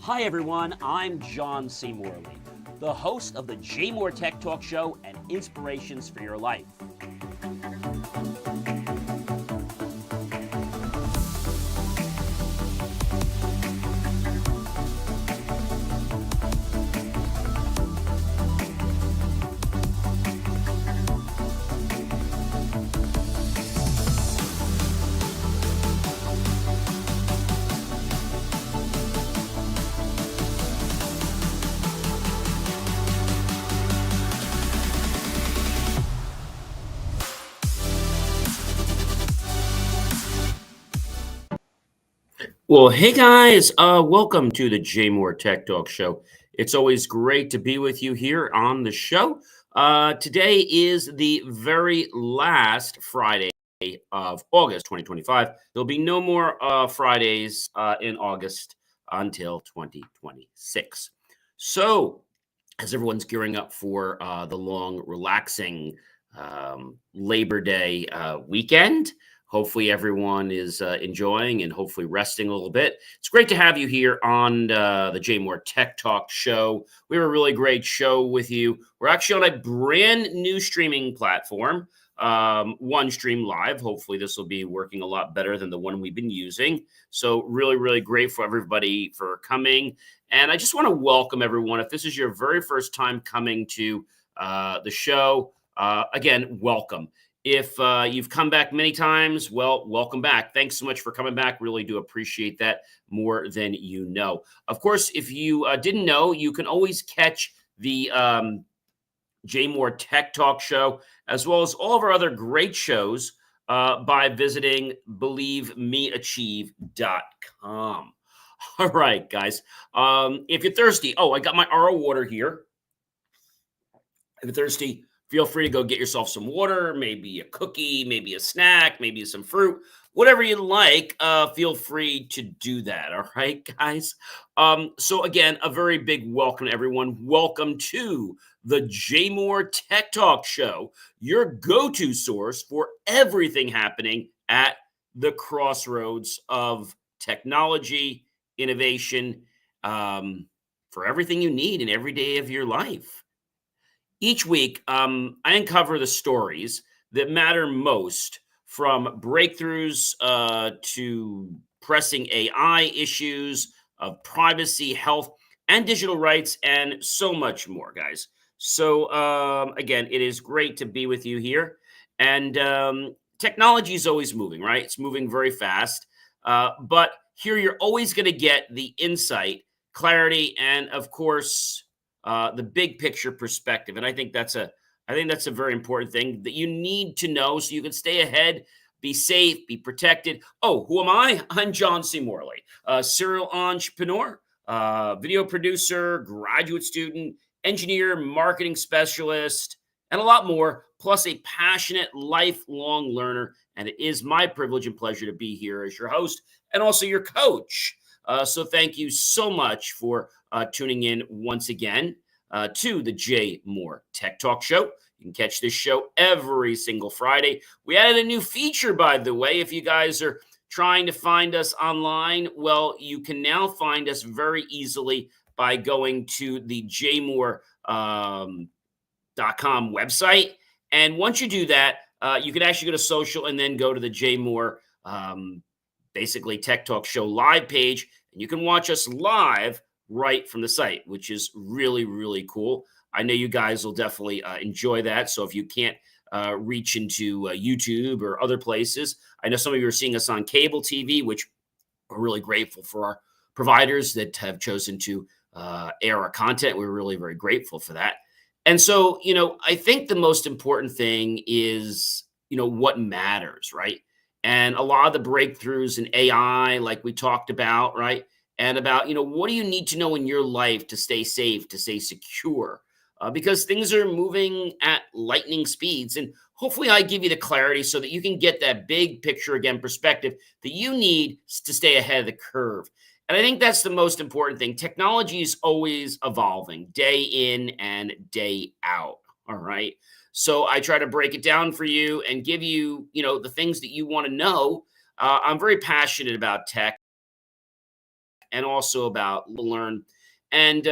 Hi everyone, I'm John C. Morley, the host of the JMOR Tech Talk Show and Inspirations for Your Life. Well, hey guys, welcome to the JMOR Tech Talk Show. It's always great to be with you here on the show. Today is the very last Friday of August 2025. There'll be no more Fridays in August until 2026. So, as everyone's gearing up for the long, relaxing Labor Day weekend, hopefully, everyone is enjoying and hopefully resting a little bit. It's great to have you here on the JMOR Tech Talk Show. We have a really great show with you. We're actually on a brand new streaming platform, OneStream Live. Hopefully, this will be working a lot better than the one we've been using. So, really, really grateful everybody for coming. And I just want to welcome everyone. If this is your very first time coming to the show, again, welcome. If you've come back many times, well, welcome back. Thanks so much for coming back. Really do appreciate that more than you know. Of course, if you didn't know, you can always catch the JMOR Tech Talk Show, as well as all of our other great shows by visiting believemeachieve.com. All right, guys. If you're thirsty, I got my RO water here. If you're thirsty, feel free to go get yourself some water, maybe a cookie, maybe a snack, maybe some fruit, whatever you like. Feel free to do that. All right, guys. So again, a very big welcome to everyone. Welcome to the JMOR Tech Talk Show, your go-to source for everything happening at the crossroads of technology, innovation, for everything you need in every day of your life. Each week, I uncover the stories that matter most, from breakthroughs to pressing AI issues of privacy, health, and digital rights, and so much more, guys. So, again, it is great to be with you here. And technology is always moving, right? It's moving very fast. But here you're always going to get the insight, clarity, and of course, the big picture perspective. And I think that's a very important thing that you need to know so you can stay ahead, be safe, be protected. Oh, who am I? I'm John C. Morley, serial entrepreneur, video producer, graduate student, engineer, marketing specialist, and a lot more, plus a passionate lifelong learner. And it is my privilege and pleasure to be here as your host and also your coach. So thank you so much for tuning in once again to the JMOR Tech Talk Show. You can catch this show every single Friday. We added a new feature, by the way. If you guys are trying to find us online, well, you can now find us very easily by going to the JMOR.com website. And once you do that, you can actually go to social and then go to the JMOR basically Tech Talk Show live page. And you can watch us live right from the site, which is really, really cool. I know you guys will definitely enjoy that. So if you can't reach into YouTube or other places, I know some of you are seeing us on cable TV, which we're really grateful for our providers that have chosen to air our content. We're really very grateful for that. And so, I think the most important thing is, what matters, right? And a lot of the breakthroughs in AI, like we talked about, right? And about, what do you need to know in your life to stay safe, to stay secure? Because things are moving at lightning speeds. And hopefully I give you the clarity so that you can get that big picture, again, perspective that you need to stay ahead of the curve. And I think that's the most important thing. Technology is always evolving day in and day out. All right. So I try to break it down for you and give you, the things that you want to know. I'm very passionate about tech. and also about learn. And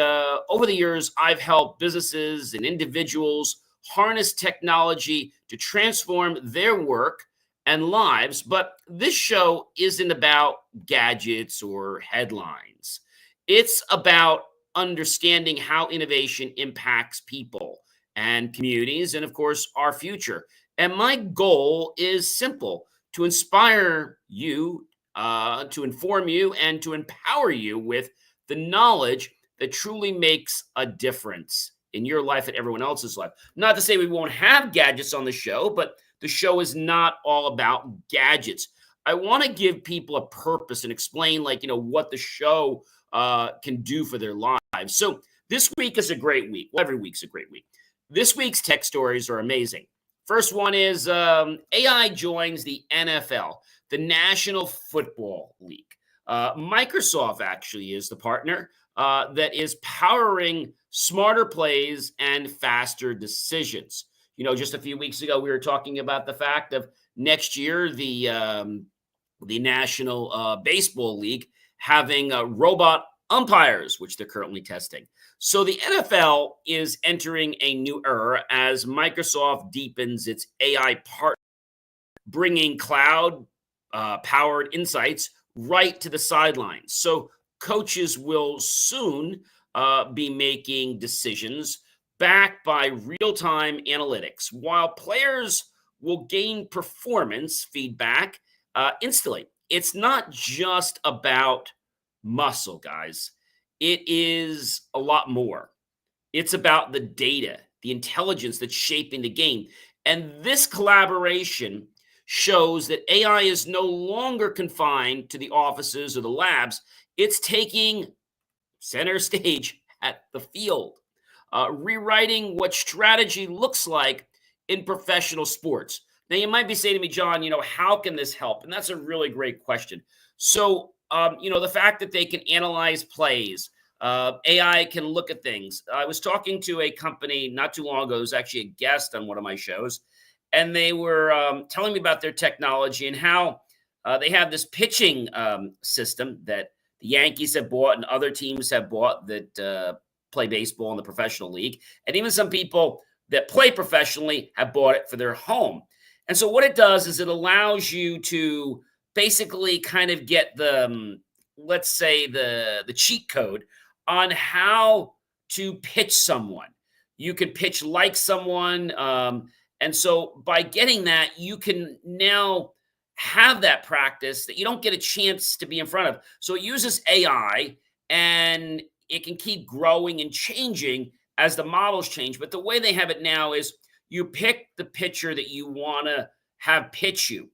over the years, I've helped businesses and individuals harness technology to transform their work and lives. But this show isn't about gadgets or headlines. It's about understanding how innovation impacts people and communities, and of course, our future. And my goal is simple: to inspire you, to inform you, and to empower you with the knowledge that truly makes a difference in your life and everyone else's life. Not to say we won't have gadgets on the show, but the show is not all about gadgets. I want to give people a purpose and explain, like, what the show can do for their lives. So this week is a great week. Well, every week's a great week. This week's tech stories are amazing. First one is AI joins the NFL, the National Football League. Microsoft actually is the partner that is powering smarter plays and faster decisions. Just a few weeks ago, we were talking about the fact of next year, the National Baseball League having robot umpires, which they're currently testing. So the NFL is entering a new era as Microsoft deepens its AI partner, bringing cloud powered insights right to the sidelines. So coaches will soon be making decisions backed by real-time analytics, while players will gain performance feedback instantly. It's not just about muscle, guys. It is a lot more. It's about the data, the intelligence that's shaping the game. And this collaboration shows that AI is no longer confined to the offices or the labs. It's taking center stage at the field, rewriting what strategy looks like in professional sports. Now, you might be saying to me, John, how can this help? And that's a really great question. So, the fact that they can analyze plays, AI can look at things. I was talking to a company not too long ago, who's actually a guest on one of my shows, and they were telling me about their technology and how they have this pitching system that the Yankees have bought and other teams have bought that play baseball in the professional league. And even some people that play professionally have bought it for their home. And so what it does is it allows you to basically kind of get the, let's say, the cheat code on how to pitch someone. You can pitch like someone. And so by getting that, you can now have that practice that you don't get a chance to be in front of. So it uses AI, and it can keep growing and changing as the models change. But the way they have it now is you pick the pitcher that you want to have pitch you,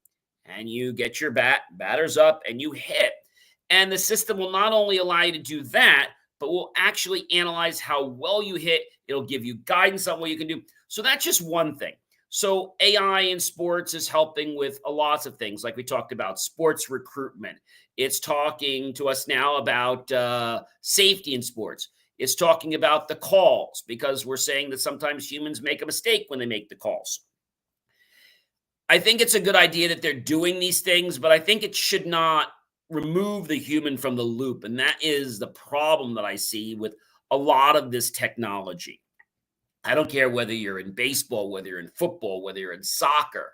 and you get your batters up, and you hit. And the system will not only allow you to do that, but will actually analyze how well you hit. It'll give you guidance on what you can do. So that's just one thing. So AI in sports is helping with a lots of things, like we talked about sports recruitment. It's talking to us now about safety in sports. It's talking about the calls, because we're saying that sometimes humans make a mistake when they make the calls. I think it's a good idea that they're doing these things, but I think it should not remove the human from the loop. And that is the problem that I see with a lot of this technology. I don't care whether you're in baseball, whether you're in football, whether you're in soccer.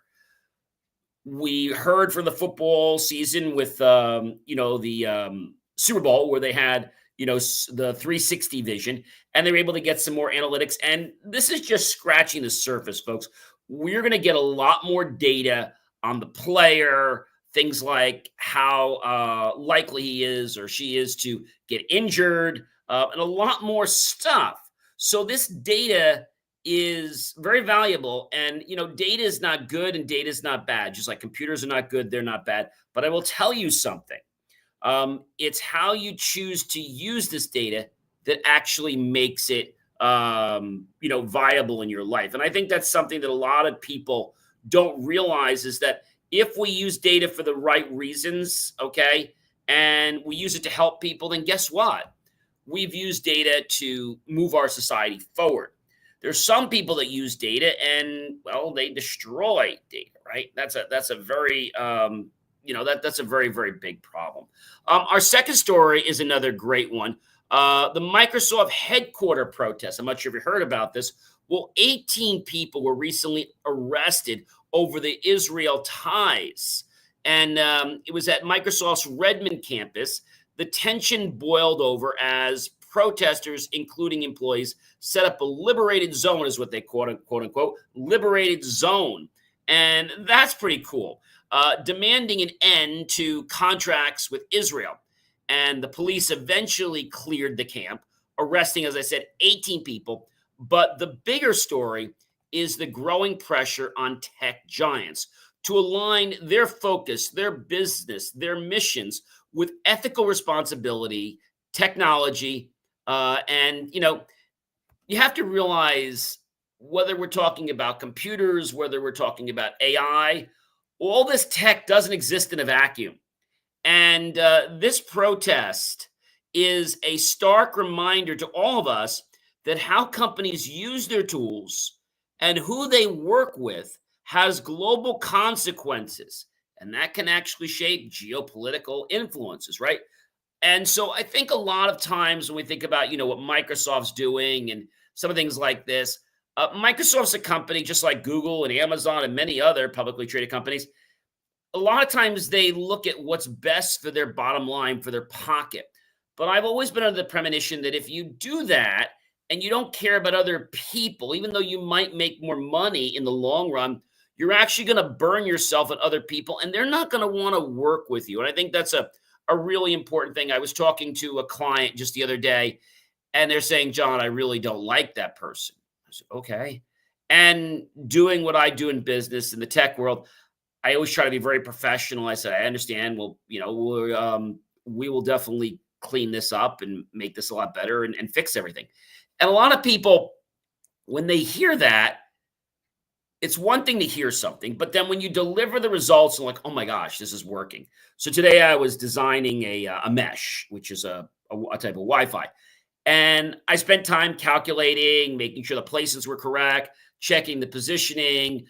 We heard for the football season with, the Super Bowl, where they had, the 360 vision, and they were able to get some more analytics. And this is just scratching the surface, folks. We're going to get a lot more data on the player, things like how likely he is or she is to get injured, and a lot more stuff. So this data is very valuable, and data is not good and data is not bad. Just like computers are not good, they're not bad. But I will tell you something. It's how you choose to use this data that actually makes it viable in your life. And I think that's something that a lot of people don't realize, is that if we use data for the right reasons, okay, and we use it to help people, then guess what? We've used data to move our society forward. There's some people that use data and, well, they destroy data, right? That's a very that's a very, very big problem. Our second story is another great one. The Microsoft headquarter protest. I'm not sure if you heard about this. Well, 18 people were recently arrested over the Israel ties. And it was at Microsoft's Redmond campus. The tension boiled over as protesters, including employees, set up a liberated zone, is what they quote unquote, liberated zone. And that's pretty cool. Demanding an end to contracts with Israel. And the police eventually cleared the camp, arresting, as I said, 18 people. But the bigger story is the growing pressure on tech giants to align their focus, their business, their missions with ethical responsibility, technology, and you have to realize whether we're talking about computers, whether we're talking about AI, all this tech doesn't exist in a vacuum. And this protest is a stark reminder to all of us that how companies use their tools and who they work with has global consequences. And that can actually shape geopolitical influences, right? And so I think a lot of times when we think about, what Microsoft's doing and some of things like this, Microsoft's a company just like Google and Amazon and many other publicly traded companies. A lot of times they look at what's best for their bottom line, for their pocket. But I've always been under the premonition that if you do that and you don't care about other people, even though you might make more money in the long run, you're actually going to burn yourself and other people, and they're not going to want to work with you. And I think that's a really important thing. I was talking to a client just the other day, and they're saying, John, I really don't like that person. I said, okay. And doing what I do in business in the tech world, I always try to be very professional. I said, I understand. Well, we will definitely clean this up and make this a lot better and fix everything. And a lot of people, when they hear that, it's one thing to hear something, but then when you deliver the results, and like, oh my gosh, this is working. So today I was designing a mesh, which is a type of Wi-Fi. And I spent time calculating, making sure the places were correct, checking the positioning,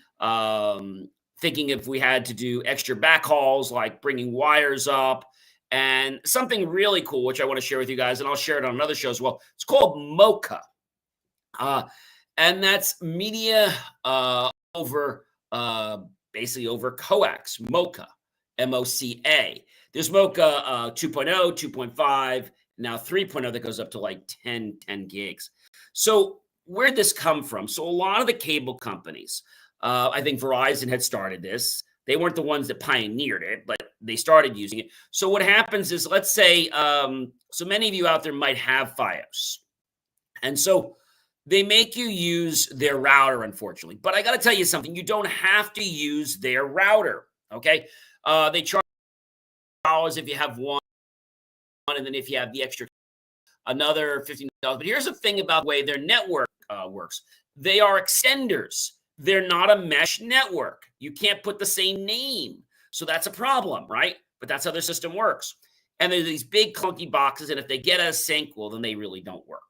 thinking if we had to do extra backhauls, like bringing wires up, and something really cool, which I want to share with you guys, and I'll share it on another show as well. It's called MoCA. And that's media over coax, MoCA, MoCA. There's MoCA 2.0, 2.5, now 3.0 that goes up to like 10 gigs. So where'd this come from? So a lot of the cable companies, I think Verizon had started this. They weren't the ones that pioneered it, but they started using it. So what happens is, let's say, so many of you out there might have Fios. And so they make you use their router, unfortunately. But I got to tell you something. You don't have to use their router, okay? They charge $50 if you have one, and then if you have the extra, another $15. But here's the thing about the way their network works. They are extenders. They're not a mesh network. You can't put the same name. So that's a problem, right? But that's how their system works. And there's these big clunky boxes, and if they get a sync, well, then they really don't work.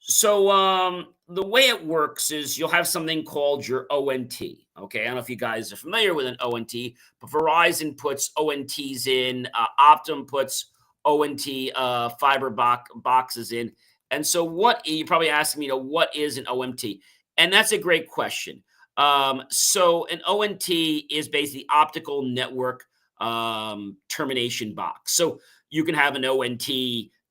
So the way it works is you'll have something called your ONT. Okay, I don't know if you guys are familiar with an ONT, but Verizon puts ONTs in, Optum puts ONT fiber boxes in. And so what, you're probably asking me, what is an ONT? And that's a great question. So an ONT is basically optical network termination box. So you can have an ONT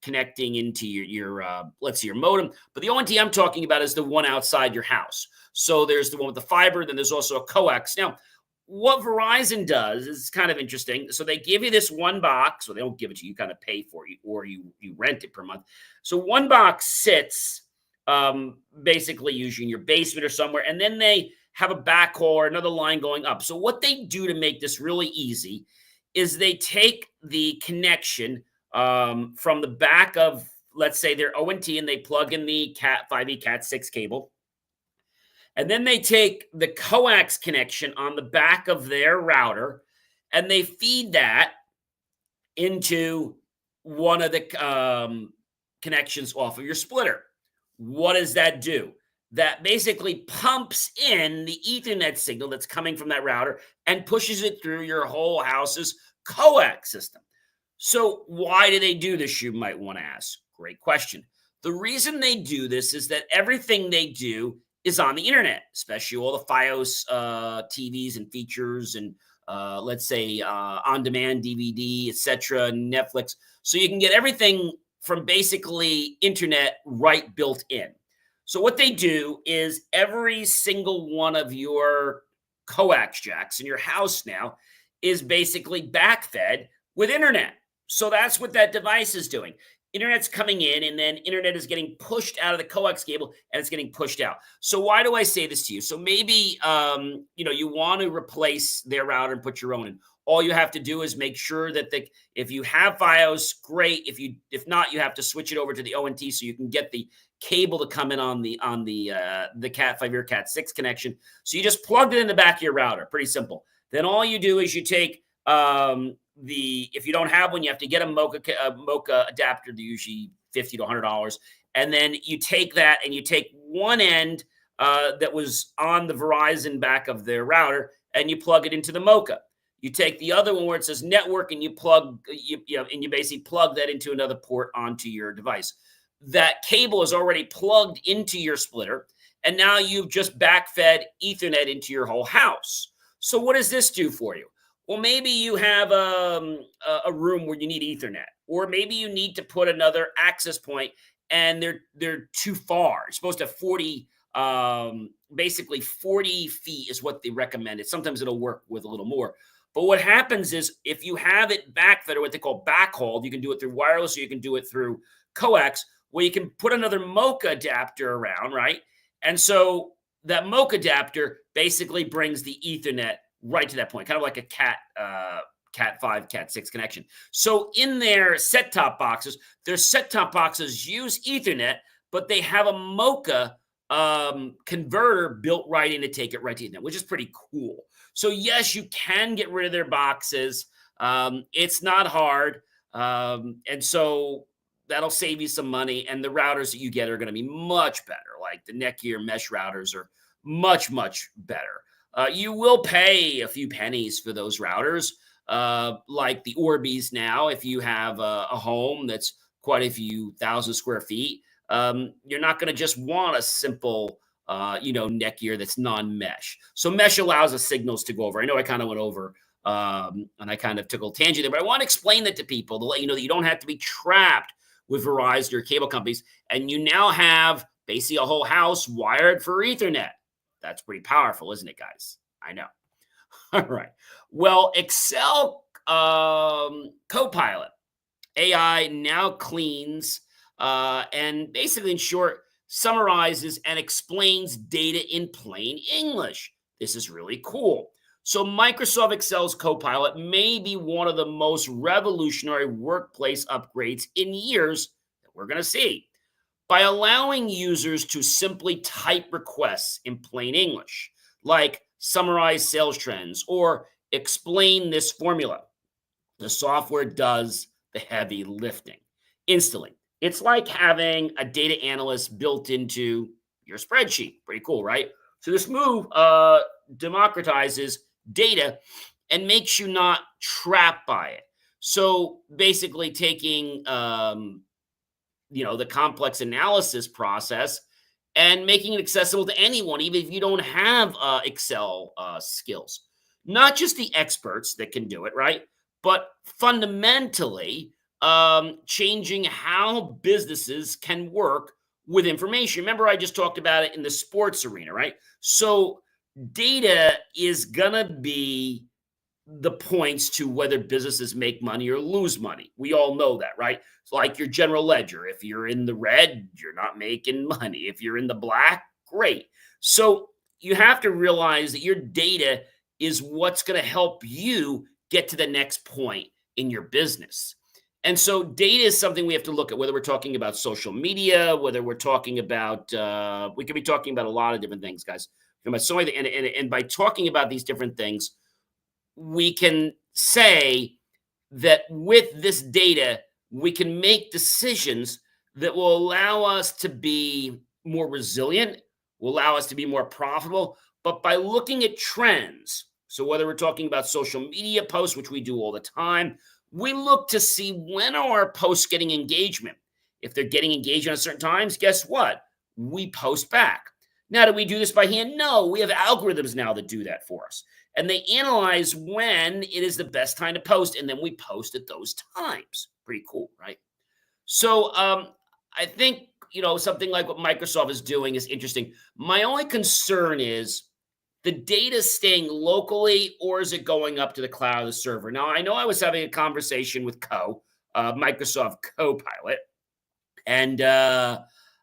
connecting into your let's see, your modem. But the ONT I'm talking about is the one outside your house. So there's the one with the fiber, then there's also a coax. Now, what Verizon does is kind of interesting. So they give you this one box, or they don't give it to you, you kind of pay for it, or you rent it per month. So one box sits basically usually in your basement or somewhere, and then they have a backhaul or another line going up. So what they do to make this really easy is they take the connection from the back of, let's say, their ONT, and they plug in the Cat 5e Cat 6 cable. And then they take the coax connection on the back of their router, and they feed that into one of the connections off of your splitter. What does that do? That basically pumps in the Ethernet signal that's coming from that router and pushes it through your whole house's coax system. So why do they do this, you might want to ask? Great question. The reason they do this is that everything they do is on the internet, especially all the Fios TVs and features and let's say on-demand DVD, etc., Netflix. So you can get everything from basically internet right built in. So what they do is every single one of your coax jacks in your house now is basically backfed with internet. So that's what that device is doing. Internet's coming in, and then internet is getting pushed out of the coax cable, and it's getting pushed out. So why do I say this to you? So maybe you want to replace their router and put your own in. All you have to do is make sure that if you have Fios, great. If not, you have to switch it over to the ONT so you can get the cable to come in on the Cat 5 or Cat 6 connection. So you just plugged it in the back of your router. Pretty simple. Then all you do is you take if you don't have one, you have to get a Mocha adapter. They're usually $50 to $100, and then you take that and you take one end that was on the Verizon back of their router, and you plug it into the Mocha. You take the other one where it says network, and you basically plug that into another port onto your device. That cable is already plugged into your splitter, and now you've just backfed Ethernet into your whole house. So what does this do for you? Well, maybe you have a room where you need Ethernet, or maybe you need to put another access point, and they're too far. You're supposed to have 40, basically 40 feet is what they recommend. Sometimes it'll work with a little more. But what happens is if you have it backfed, or what they call backhauled, you can do it through wireless, or you can do it through coax, where you can put another Mocha adapter around, right? And so that Mocha adapter basically brings the Ethernet right to that point, kind of like a Cat 5, Cat 6 connection. So in their set-top boxes use Ethernet, but they have a Mocha converter built right in to take it right to Ethernet, which is pretty cool. So yes, you can get rid of their boxes. It's not hard. And so that'll save you some money. And the routers that you get are going to be much better. Like the Netgear mesh routers are much, much better. You will pay a few pennies for those routers, like the Orbeez now. If you have a home that's quite a few thousand square feet, you're not going to just want a simple Netgear that's non-mesh. So mesh allows the signals to go over. I know I kind of went over and I kind of took a tangent there, but I want to explain that to people to let you know that you don't have to be trapped with Verizon or cable companies, and you now have basically a whole house wired for Ethernet. That's pretty powerful, isn't it, guys? I know. All right. Well, Excel Copilot AI now cleans and basically, in short, summarizes and explains data in plain English. This is really cool. So Microsoft Excel's Copilot may be one of the most revolutionary workplace upgrades in years that we're going to see. By allowing users to simply type requests in plain English, like summarize sales trends or explain this formula, the software does the heavy lifting instantly. It's like having a data analyst built into your spreadsheet. Pretty cool, right? So this move democratizes data and makes you not trapped by it. So basically taking the complex analysis process and making it accessible to anyone, even if you don't have Excel skills. Not just the experts that can do it, right? But fundamentally changing how businesses can work with information. Remember, I just talked about it in the sports arena, right? So data is going to be the points to whether businesses make money or lose money. We all know that, right? It's like your general ledger. If you're in the red, you're not making money. If you're in the black, great. So you have to realize that your data is what's going to help you get to the next point in your business. And so data is something we have to look at, whether we're talking about social media, whether we're talking about, we could be talking about a lot of different things, guys. And by talking about these different things, we can say that with this data, we can make decisions that will allow us to be more resilient, will allow us to be more profitable. But by looking at trends, So whether we're talking about social media posts, which we do all the time, we look to see when are our posts getting engagement. If they're getting engagement at certain times, guess what? We post back. Now, do we do this by hand? No, we have algorithms now that do that for us. And they analyze when it is the best time to post, and then we post at those times. Pretty cool, right? So I think, something like what Microsoft is doing is interesting. My only concern is the data staying locally, or is it going up to the cloud or the server? Now, I know I was having a conversation with Microsoft Copilot, and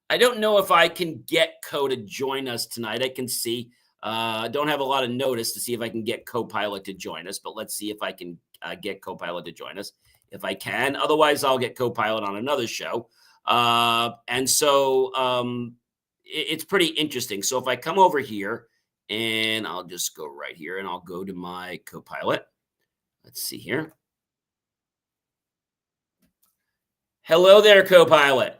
I don't know if I can get to join us tonight. I can see. Don't have a lot of notice to see if I can get Copilot to join us, but let's see if I can get Copilot to join us. If I can, otherwise I'll get Copilot on another show. And so it's pretty interesting. So if I come over here, and I'll just go right here, and I'll go to my Copilot. Let's see here. Hello there, Copilot.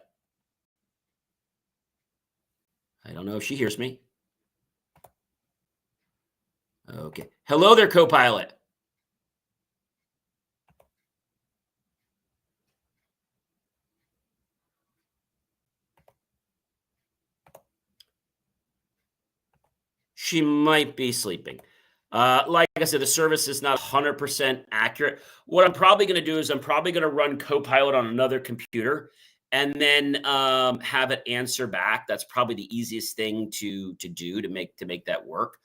I don't know if she hears me. Okay. Hello there, Copilot. She might be sleeping. Like I said, the service is not 100% accurate. What I'm probably going to do is I'm probably going to run Copilot on another computer and then have it answer back. That's probably the easiest thing to do to make that work.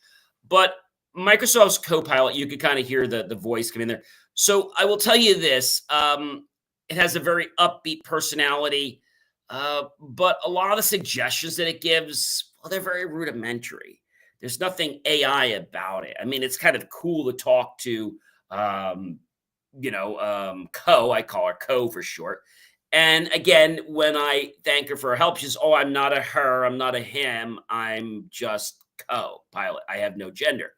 But Microsoft's Copilot, you could kind of hear the voice come in there. So I will tell you this: it has a very upbeat personality, but a lot of the suggestions that it gives, well, they're very rudimentary. There's nothing AI about it. I mean, it's kind of cool to talk to, I call her Co for short. And again, when I thank her for her help, she says, "Oh, I'm not a her, I'm not a him, I'm just Pilot. I have no gender."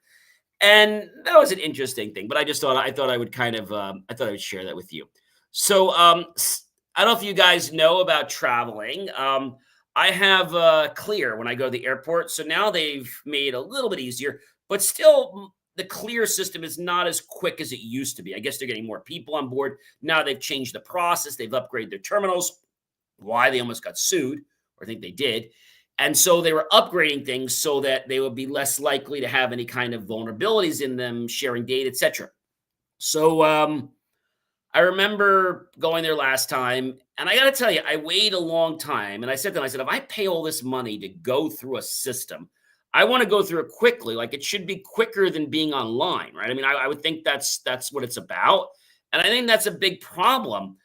And that was an interesting thing. But I thought I would I thought I would share that with you. So I don't know if you guys know about traveling. I have Clear when I go to the airport. So now they've made it a little bit easier, but still the Clear system is not as quick as it used to be. I guess they're getting more people on board. Now they've changed the process. They've upgraded their terminals. Why? They almost got sued, or I think they did. And so they were upgrading things so that they would be less likely to have any kind of vulnerabilities in them, sharing data, etc. So I remember going there last time, and I got to tell you, I waited a long time. And I said to them, if I pay all this money to go through a system, I want to go through it quickly. Like, it should be quicker than being online, right? I mean, I would think that's what it's about. And I think that's a big problem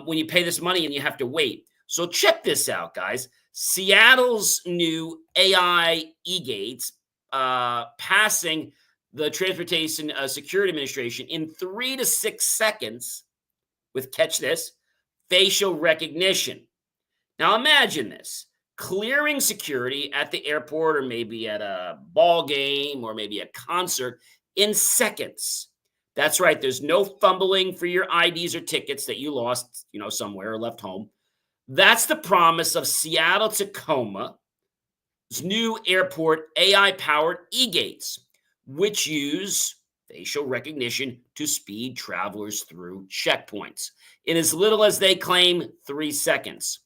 when you pay this money and you have to wait. So check this out, guys. Seattle's new AI e-gates passing the Transportation Security Administration in 3 to 6 seconds with, catch this, facial recognition. Now imagine this: clearing security at the airport, or maybe at a ball game, or maybe a concert, in seconds. That's right. There's no fumbling for your IDs or tickets that you lost, somewhere or left home. That's the promise of Seattle Tacoma's new airport AI-powered e-gates, which use facial recognition to speed travelers through checkpoints in as little as, they claim, 3 seconds.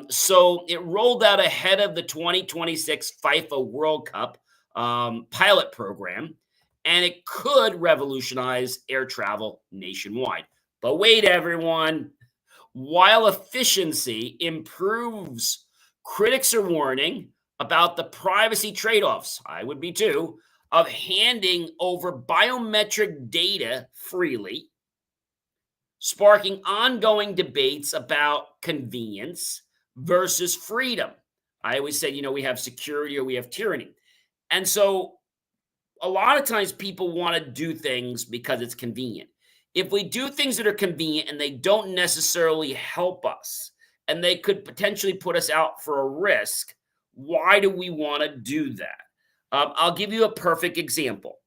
So it rolled out ahead of the 2026 FIFA World Cup pilot program, and it could revolutionize air travel nationwide. But wait, everyone. While efficiency improves, critics are warning about the privacy trade-offs, I would be too, of handing over biometric data freely, sparking ongoing debates about convenience versus freedom. I always say, we have security or we have tyranny. And so a lot of times people want to do things because it's convenient. If we do things that are convenient and they don't necessarily help us, and they could potentially put us out for a risk, why do we want to do that? I'll give you a perfect example.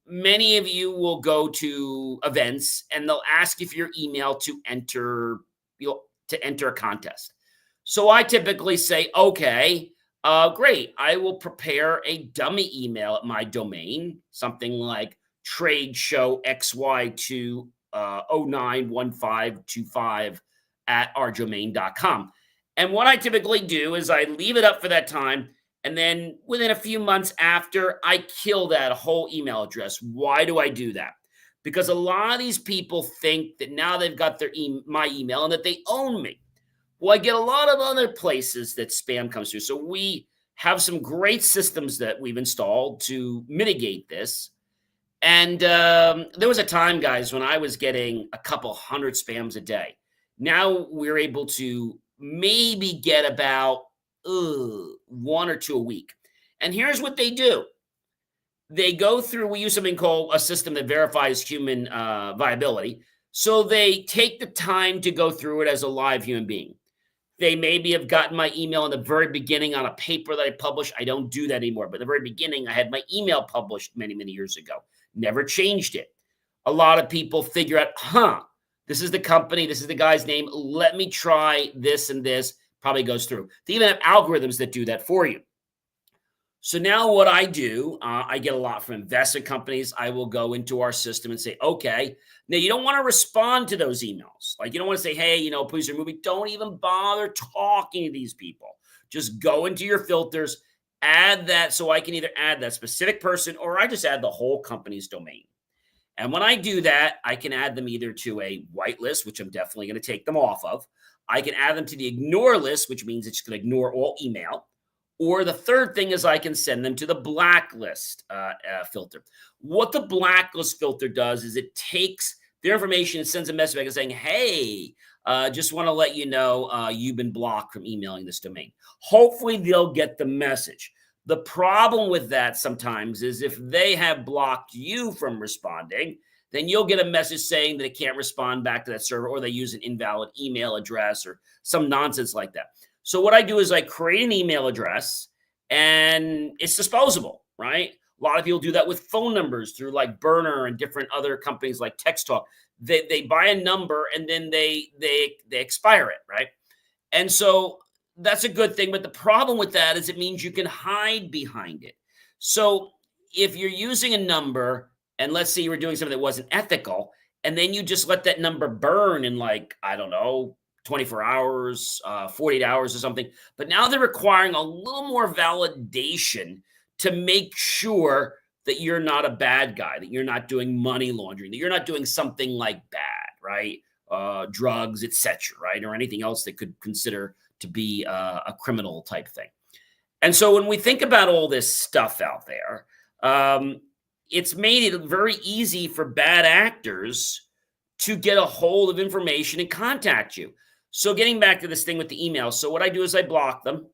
Many of you will go to events and they'll ask you for your email to enter a contest. So I typically say, okay, Great. I will prepare a dummy email at my domain, something like trade show XY2 091525 at ourdomain.com. And what I typically do is I leave it up for that time. And then within a few months after, I kill that whole email address. Why do I do that? Because a lot of these people think that now they've got my email and that they own me. Well, I get a lot of other places that spam comes through. So we have some great systems that we've installed to mitigate this. And there was a time, guys, when I was getting a couple hundred spams a day. Now we're able to maybe get about one or two a week. And here's what they do. They go through, we use something called a system that verifies human viability. So they take the time to go through it as a live human being. They maybe have gotten my email in the very beginning on a paper that I published. I don't do that anymore. But in the very beginning, I had my email published many, many years ago. Never changed it. A lot of people figure out, this is the company, this is the guy's name. Let me try this and this. Probably goes through. They even have algorithms that do that for you. So now what I do, I get a lot from investment companies. I will go into our system and say, okay, now you don't want to respond to those emails. Like you don't want to say, hey, please remove me. Don't even bother talking to these people. Just go into your filters, add that. So I can either add that specific person or I just add the whole company's domain. And when I do that, I can add them either to a whitelist, which I'm definitely going to take them off of. I can add them to the ignore list, which means it's going to ignore all email. Or the third thing is I can send them to the blacklist filter. What the blacklist filter does is it takes their information and sends a message back saying, hey, just want to let you know you've been blocked from emailing this domain. Hopefully they'll get the message. The problem with that sometimes is if they have blocked you from responding, then you'll get a message saying that it can't respond back to that server or they use an invalid email address or some nonsense like that. So what I do is I create an email address and it's disposable, right? A lot of people do that with phone numbers through like Burner and different other companies like Text Talk. They buy a number and then they expire it, right? And so that's a good thing. But the problem with that is it means you can hide behind it. So if you're using a number and let's say you were doing something that wasn't ethical and then you just let that number burn in like, I don't know, 24 hours, 48 hours or something. But now they're requiring a little more validation to make sure that you're not a bad guy, that you're not doing money laundering, that you're not doing something like bad, right? Drugs, etc., right? Or anything else that could consider to be a criminal type thing. And so when we think about all this stuff out there, it's made it very easy for bad actors to get a hold of information and contact you. So getting back to this thing with the email. So what I do is I block them.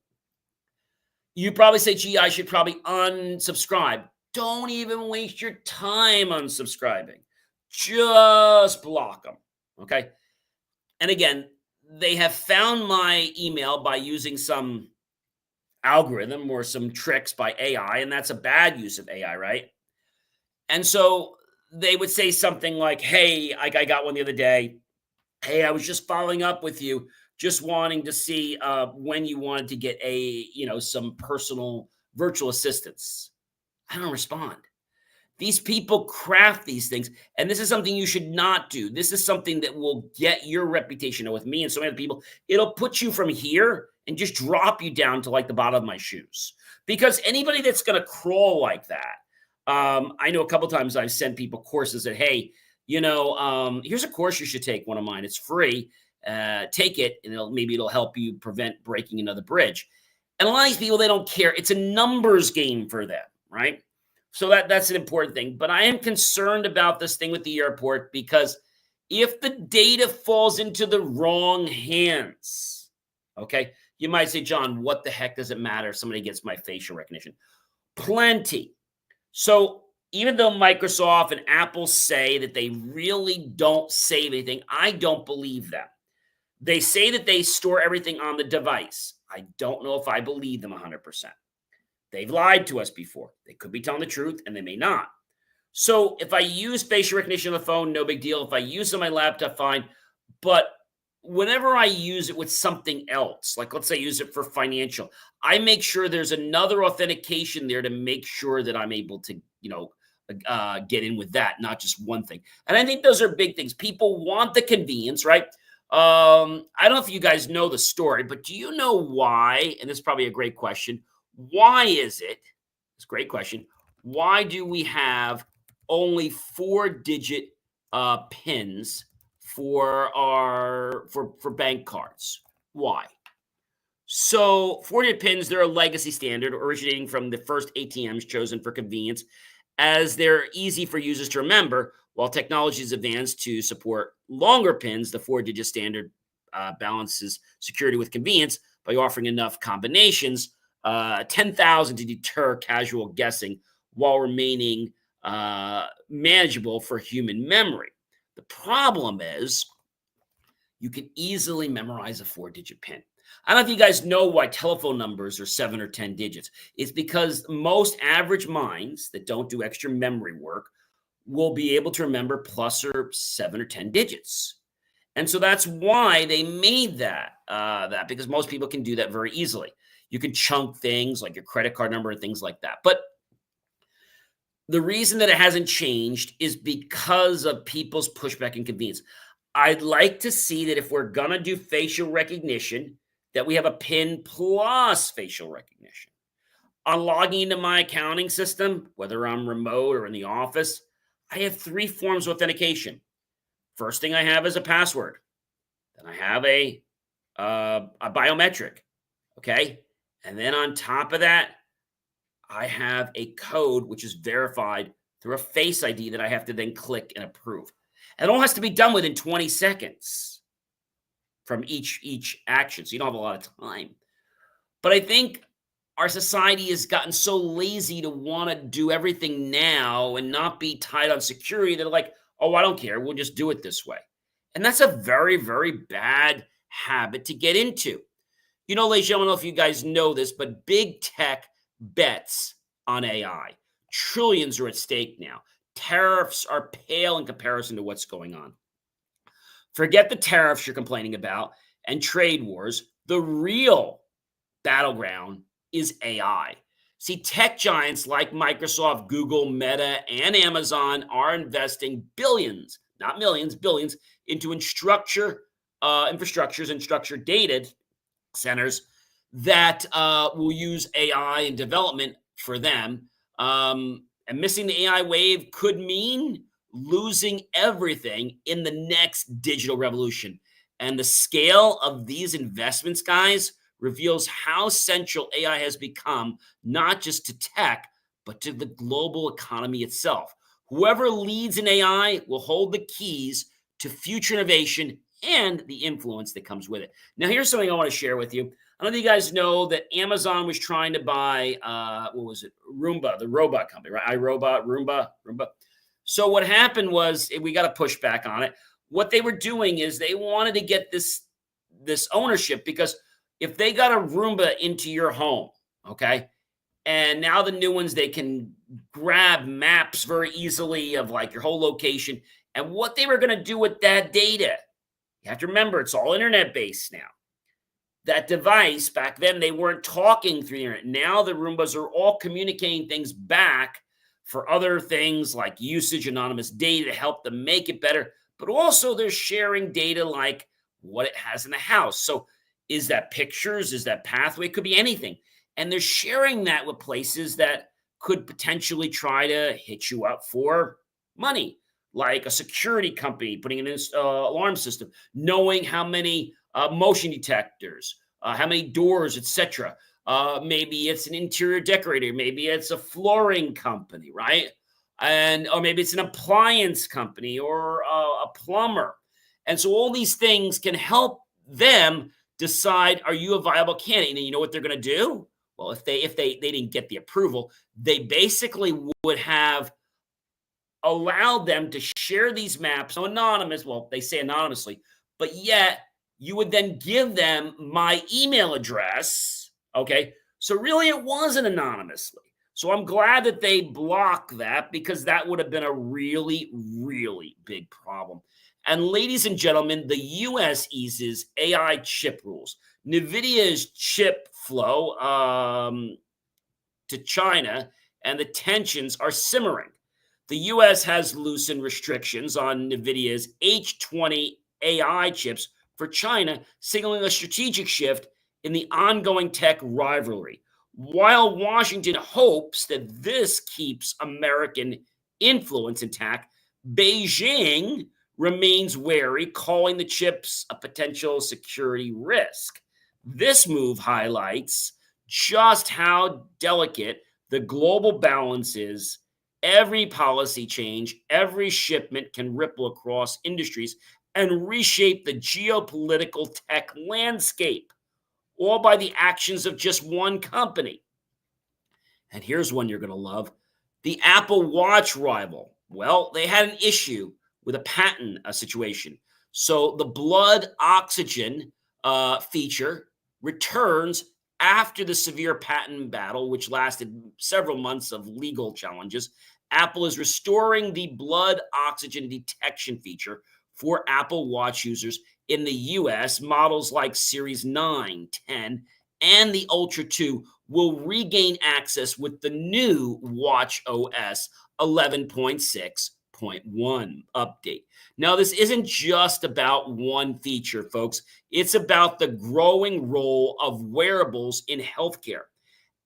You probably say, gee, I should probably unsubscribe. Don't even waste your time unsubscribing. Just block them, okay? And again, they have found my email by using some algorithm or some tricks by AI, and that's a bad use of AI, right? And so they would say something like, hey, I got one the other day. Hey, I was just following up with you, just wanting to see when you wanted to get some personal virtual assistants. I don't respond. These people craft these things, and this is something you should not do. This is something that will get your reputation. And with me and so many other people, it'll put you from here and just drop you down to like the bottom of my shoes. Because anybody that's going to crawl like that, I know a couple times I've sent people courses that, hey, here's a course you should take, one of mine. It's free. Take it, and maybe it'll help you prevent breaking another bridge. And a lot of these people, they don't care. It's a numbers game for them, right? So that's an important thing. But I am concerned about this thing with the airport because if the data falls into the wrong hands, okay, you might say, John, what the heck does it matter if somebody gets my facial recognition? Plenty. So even though Microsoft and Apple say that they really don't save anything, I don't believe them. They say that they store everything on the device. I don't know if I believe them 100%. They've lied to us before. They could be telling the truth, and they may not. So if I use facial recognition on the phone, no big deal. If I use it on my laptop, fine. But whenever I use it with something else, like let's say I use it for financial, I make sure there's another authentication there to make sure that I'm able to, get in with that, not just one thing. And I think those are big things. People want the convenience, right? I don't know if you guys know the story, but do you know why? And this is probably a great question. Why is it? It's a great question. Why do we have only 4-digit pins for our for bank cards? Why? So 4-digit pins, they're a legacy standard originating from the first ATMs chosen for convenience, as they're easy for users to remember. While technology has advanced to support longer pins, the 4-digit standard balances security with convenience by offering enough combinations, 10,000 to deter casual guessing while remaining manageable for human memory. The problem is you can easily memorize a 4-digit pin. I don't know if you guys know why telephone numbers are 7 or 10 digits. It's because most average minds that don't do extra memory work will be able to remember plus or 7 or 10 digits. And so that's why they made that because most people can do that very easily. You can chunk things like your credit card number and things like that. But the reason that it hasn't changed is because of people's pushback and convenience. I'd like to see that if we're going to do facial recognition, that we have a PIN plus facial recognition. On logging into my accounting system, whether I'm remote or in the office, I have 3 forms of authentication. First thing I have is a password. Then I have a biometric, okay? And then on top of that, I have a code which is verified through a Face ID that I have to then click and approve. And it all has to be done within 20 seconds from each action, so you don't have a lot of time. But I think our society has gotten so lazy to want to do everything now and not be tied on security. They're like, oh, I don't care. We'll just do it this way. And that's a very, very bad habit to get into. Ladies and gentlemen, I don't know if you guys know this, but big tech bets on AI. Trillions are at stake now. Tariffs are pale in comparison to what's going on. Forget the tariffs you're complaining about and trade wars. The real battleground is AI. See, tech giants like Microsoft, Google, Meta, and Amazon are investing billions, not millions, billions, into infrastructures and structured data centers that will use AI in development for them. And missing the AI wave could mean losing everything in the next digital revolution. And the scale of these investments, guys, reveals how central AI has become, not just to tech, but to the global economy itself. Whoever leads in AI will hold the keys to future innovation and the influence that comes with it. Now, here's something I want to share with you. I don't know if you guys know that Amazon was trying to buy, Roomba, the robot company, right? iRobot, Roomba. So what happened was we got a pushback on it. What they were doing is they wanted to get this ownership, because if they got a Roomba into your home, okay, and now the new ones, they can grab maps very easily of like your whole location. And what they were going to do with that data, you have to remember, it's all internet based now. That device, back then, they weren't talking through the internet. Now the Roombas are all communicating things back for other things like usage, anonymous data to help them make it better. But also they're sharing data like what it has in the house. So is that pictures? Is that pathway? It could be anything. And they're sharing that with places that could potentially try to hit you up for money, like a security company putting in an alarm system, knowing how many motion detectors, how many doors, etc. Maybe it's an interior decorator. Maybe it's a flooring company, right? Or maybe it's an appliance company or a plumber. And so all these things can help them decide, are you a viable candidate? And you know what they're going to do? Well, if they didn't get the approval, they basically would have allowed them to share these maps anonymous. Well, they say anonymously, but yet you would then give them my email address. Okay. So really it wasn't anonymously. So I'm glad that they blocked that because that would have been a really, really big problem. And ladies and gentlemen, the US eases AI chip rules. Nvidia's chip flow to China and the tensions are simmering. The US has loosened restrictions on Nvidia's H20 AI chips for China, signaling a strategic shift in the ongoing tech rivalry. While Washington hopes that this keeps American influence intact, Beijing remains wary, calling the chips a potential security risk. This move highlights just how delicate the global balance is. Every policy change, every shipment can ripple across industries and reshape the geopolitical tech landscape, all by the actions of just one company. And here's one you're going to love: the Apple Watch rival. Well, they had an issue with a patent situation. So the blood oxygen feature returns after the severe patent battle, which lasted several months of legal challenges. Apple is restoring the blood oxygen detection feature for Apple Watch users in the US. Models like Series 9, 10, and the Ultra 2 will regain access with the new Watch OS 11.6.1 update. Now, this isn't just about one feature, folks. It's about the growing role of wearables in healthcare.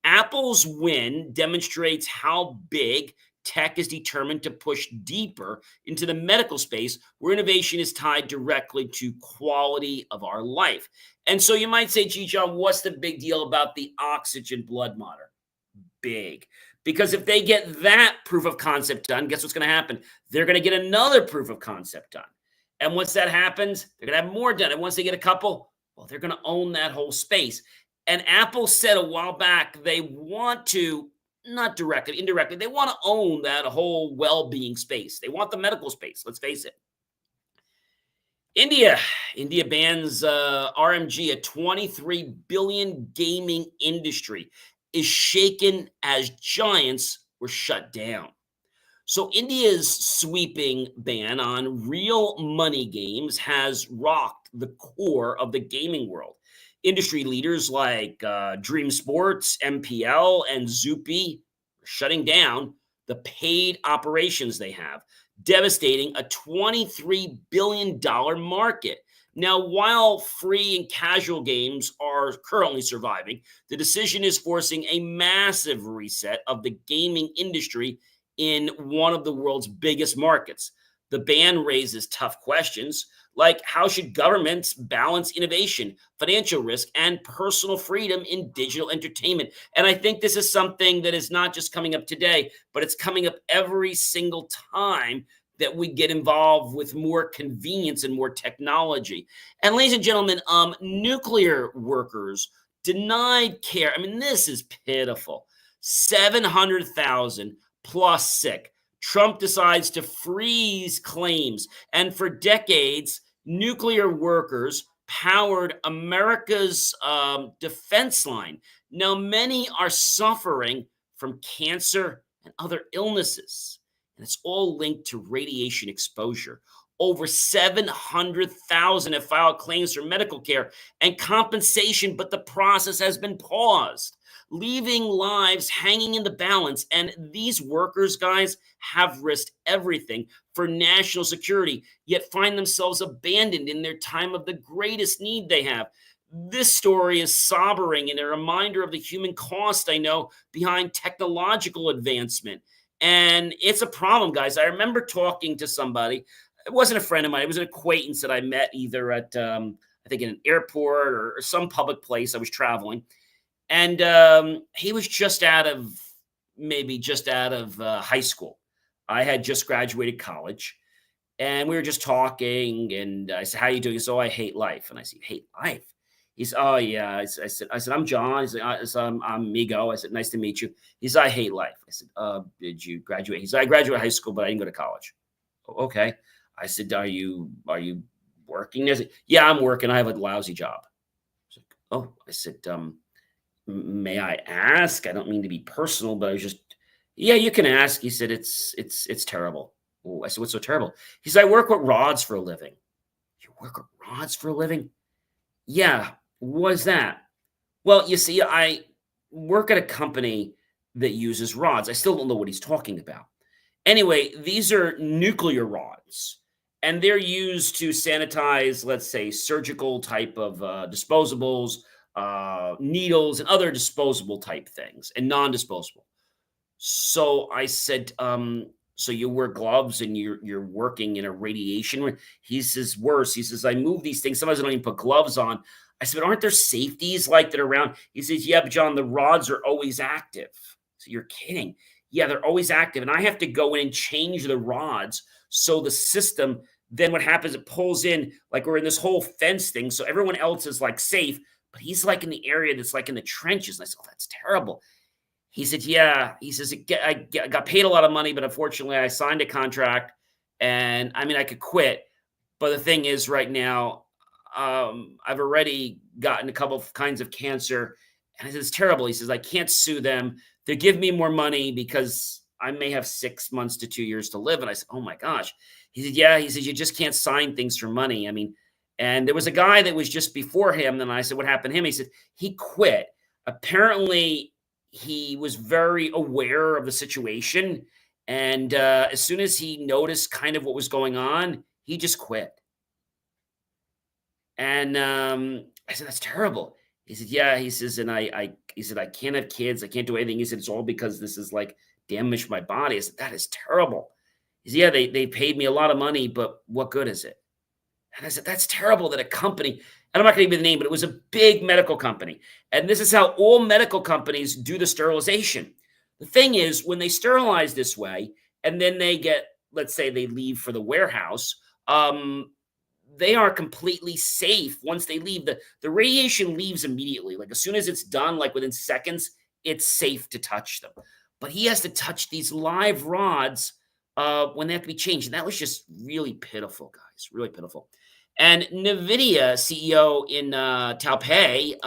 Apple's win demonstrates how big tech is determined to push deeper into the medical space, where innovation is tied directly to quality of our life. And so you might say, gee, John, what's the big deal about the oxygen blood monitor? Big. Because if they get that proof of concept done, guess what's going to happen? They're going to get another proof of concept done. And once that happens, they're going to have more done. And once they get a couple, well, they're going to own that whole space. And Apple said a while back they want to, not directly, indirectly, they want to own that whole well-being space. They want the medical space, let's face it. India bans RMG, a 23 billion gaming industry, is shaken as giants were shut down. So India's sweeping ban on real money games has rocked the core of the gaming world. Industry leaders like Dream Sports, MPL, and Zoopy are shutting down the paid operations they have, devastating a $23 billion market. Now, while free and casual games are currently surviving, the decision is forcing a massive reset of the gaming industry in one of the world's biggest markets. The ban raises tough questions like how should governments balance innovation, financial risk, and personal freedom in digital entertainment? And I think this is something that is not just coming up today, but it's coming up every single time that we get involved with more convenience and more technology. And ladies and gentlemen, nuclear workers denied care. I mean, this is pitiful. 700,000 plus sick. Trump decides to freeze claims. And for decades, nuclear workers powered America's defense line. Now, many are suffering from cancer and other illnesses, and it's all linked to radiation exposure. Over 700,000 have filed claims for medical care and compensation, but the process has been paused, leaving lives hanging in the balance. And these workers, guys, have risked everything for national security, yet find themselves abandoned in their time of the greatest need they have. This story is sobering and a reminder of the human cost, I know, behind technological advancement. And it's a problem, guys. I remember talking to somebody. It wasn't a friend of mine. It was an acquaintance that I met either at, I think, in an airport or some public place. I was traveling. And he was just out of high school. I had just graduated college, and we were just talking. And I said, "How you doing?" He said, "Oh, I hate life." And I said, "Hate life?" He said, "Oh yeah." I said, "I'm John." He said, I'm Migo." I said, "Nice to meet you." He said, "I hate life." I said, "Did you graduate?" He said, "I graduated high school, but I didn't go to college." "Oh, okay." I said, "Are you working?" He said, "Yeah, I'm working. I have a lousy job." I said, "Oh," I said, "May I ask? I don't mean to be personal, but Yeah, you can ask. He said, it's terrible. Oh, I said, what's so terrible? He said, I work with rods for a living. You work with rods for a living? Yeah. What's that? Well, you see, I work at a company that uses rods. I still don't know what he's talking about. Anyway, these are nuclear rods, and they're used to sanitize, let's say, surgical type of disposables, needles, and other disposable type things, and non-disposable. So I said, so you wear gloves and you're working in a radiation room? He says, worse. He says, I move these things. Sometimes I don't even put gloves on. I said, but aren't there safeties like that around? He says, yeah, but John, the rods are always active. So you're kidding. Yeah, they're always active. And I have to go in and change the rods. So the system, then what happens, it pulls in, like we're in this whole fence thing. So everyone else is like safe, but he's like in the area that's like in the trenches. And I said, oh, that's terrible. He said, "Yeah." He says, got paid a lot of money, but unfortunately, I signed a contract, and I mean, I could quit, but the thing is, right now, I've already gotten a couple of kinds of cancer, and I said, it's terrible." He says, "I can't sue them. They give me more money because I may have 6 months to 2 years to live." And I said, "Oh my gosh." He said, "Yeah." He said, "You just can't sign things for money." I mean, and there was a guy that was just before him. And I said, "What happened to him?" He said, "He quit. Apparently, he was very aware of the situation. And as soon as he noticed kind of what was going on, he just quit." And I said, "That's terrible." He said, "Yeah." He says, "And he said, I can't have kids. I can't do anything." He said, "It's all because this is like damaged my body." I said, "That is terrible." He said, "Yeah, they paid me a lot of money, but what good is it?" And I said, "That's terrible that a company," and I'm not going to give you the name, but it was a big medical company. And this is how all medical companies do the sterilization. The thing is, when they sterilize this way, and then they get, let's say they leave for the warehouse, they are completely safe once they leave. The radiation leaves immediately. Like as soon as it's done, like within seconds, it's safe to touch them. But he has to touch these live rods when they have to be changed. And that was just really pitiful, guys, really pitiful. And Nvidia CEO in Taipei,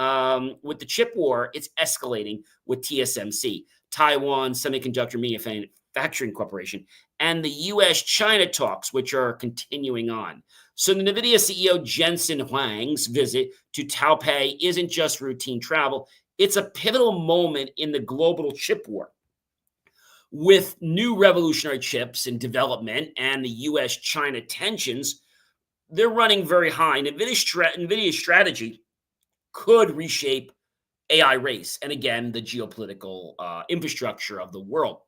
with the chip war, it's escalating with TSMC, Taiwan Semiconductor Manufacturing Corporation, and the U.S.-China talks, which are continuing on. So the Nvidia CEO Jensen Huang's visit to Taipei isn't just routine travel. It's a pivotal moment in the global chip war. With new revolutionary chips in development and the U.S.-China tensions, they're running very high. NVIDIA's strategy could reshape AI race and, again, the geopolitical infrastructure of the world.